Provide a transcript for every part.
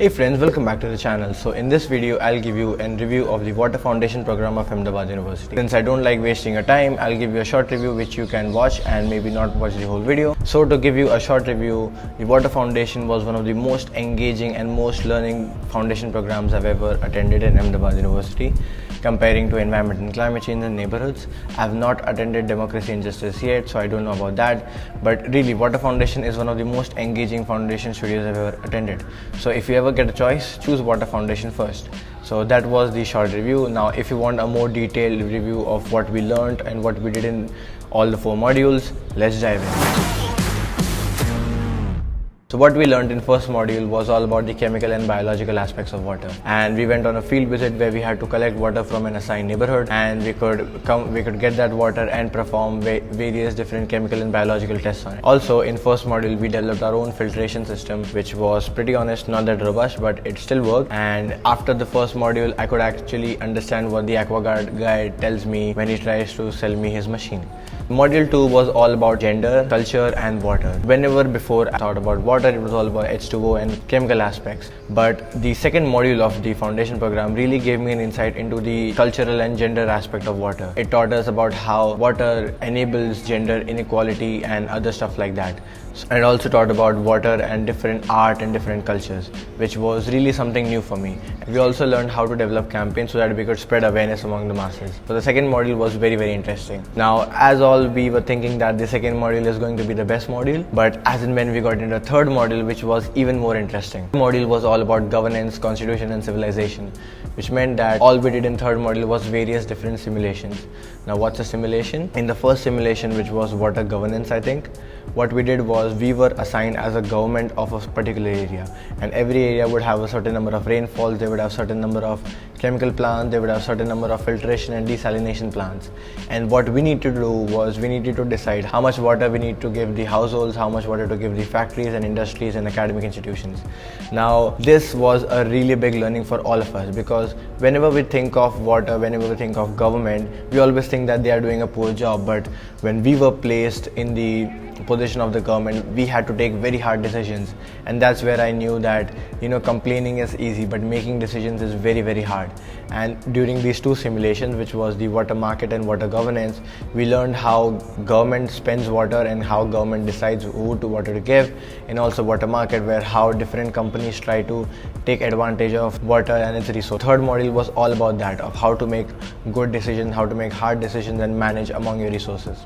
Hey friends, welcome back to the channel. So in this video, I'll give you a review of the Water Foundation program of Ahmedabad University. Since I don't like wasting your time, I'll give you a short review which you can watch and maybe not watch the whole video. So to give you a short review, the Water Foundation was one of the most engaging and most learning foundation programs I've ever attended in Ahmedabad University. Comparing to environment and climate change in neighborhoods, I have not attended democracy and justice yet, so I don't know about that. But really, Water Foundation is one of the most engaging foundation studios I've ever attended. So if you ever get a choice, choose Water Foundation first. So that was the short review. Now if you want a more detailed review of what we learned and what we did in all the 4 modules, let's dive in. So what we learned in first module was all about the chemical and biological aspects of water, and we went on a field visit where we had to collect water from an assigned neighborhood, and we could get that water and perform various different chemical and biological tests on it. Also in first module we developed our own filtration system, which was pretty honest not that robust, but it still worked. And after the first module I could actually understand what the AquaGuard guy tells me when he tries to sell me his machine. Module 2 was all about gender, culture and water. Whenever before I thought about water, it was all about H2O and chemical aspects. But the second module of the foundation program really gave me an insight into the cultural and gender aspect of water. It taught us about how water enables gender inequality and other stuff like that. And it also taught about water and different art and different cultures, which was really something new for me. We also learned how to develop campaigns so that we could spread awareness among the masses. So the second module was very interesting. Now as all, we were thinking that the second module is going to be the best module, but as and when we got into the third module, which was even more interesting. The module was all about governance, constitution and civilization, which meant that all we did in third module was various different simulations. Now what's a simulation? In the first simulation, which was water governance, I think, what we did was we were assigned as a government of a particular area, and every area would have a certain number of rainfalls, they would have certain number of chemical plants, they would have certain number of filtration and desalination plants. And what we need to do was we needed to decide how much water we need to give the households, how much water to give the factories and industries and academic institutions. Now this was a really big learning for all of us, because whenever we think of water, whenever we think of government, we always think that they are doing a poor job. But when we were placed in the position of the government, we had to take very hard decisions, and that's where I knew that complaining is easy, but making decisions is very hard. And during these 2 simulations, which was the water market and water governance, we learned how government spends water and how government decides who to water to give, and also water market, where how different companies try to take advantage of water and its resource. Third module was all about that, of how to make good decisions, how to make hard decisions and manage among your resources.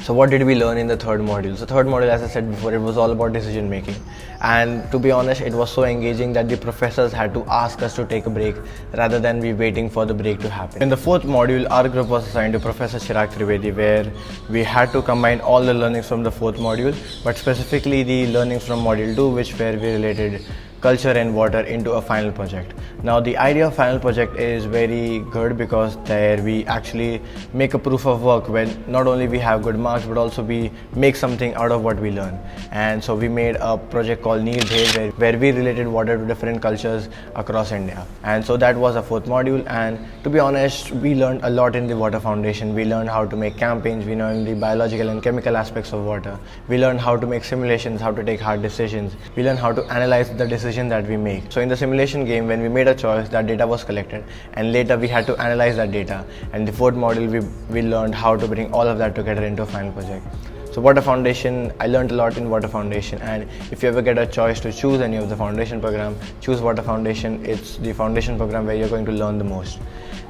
So what did we learn in the third module? So third module, as I said before, it was all about decision making. And to be honest, it was so engaging that the professors had to ask us to take a break rather than we waiting for the break to happen. In the fourth module, our group was assigned to Professor Chirag Trivedi, where we had to combine all the learnings from the fourth module, but specifically the learnings from module 2, which were we related culture and water into a final project. Now the idea of final project is very good, because there we actually make a proof of work when not only we have good marks, but also we make something out of what we learn. And so we made a project called Neer Bhed, where we related water to different cultures across India. And so that was a fourth module, and to be honest, we learned a lot in the Water Foundation. We learned how to make campaigns, we learned the biological and chemical aspects of water, we learned how to make simulations, how to take hard decisions, we learned how to analyze the decision that we make. So in the simulation game, when we made a choice, that data was collected, and later we had to analyze that data. And the fourth module, we learned how to bring all of that together into a final project. So Water Foundation, I learned a lot in Water Foundation, and if you ever get a choice to choose any of the foundation program, choose Water Foundation. It's the foundation program where you're going to learn the most.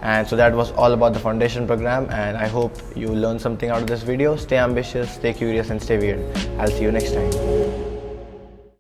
And so that was all about the foundation program, and I hope you learned something out of this video. Stay ambitious, stay curious and stay weird. I'll see you next time.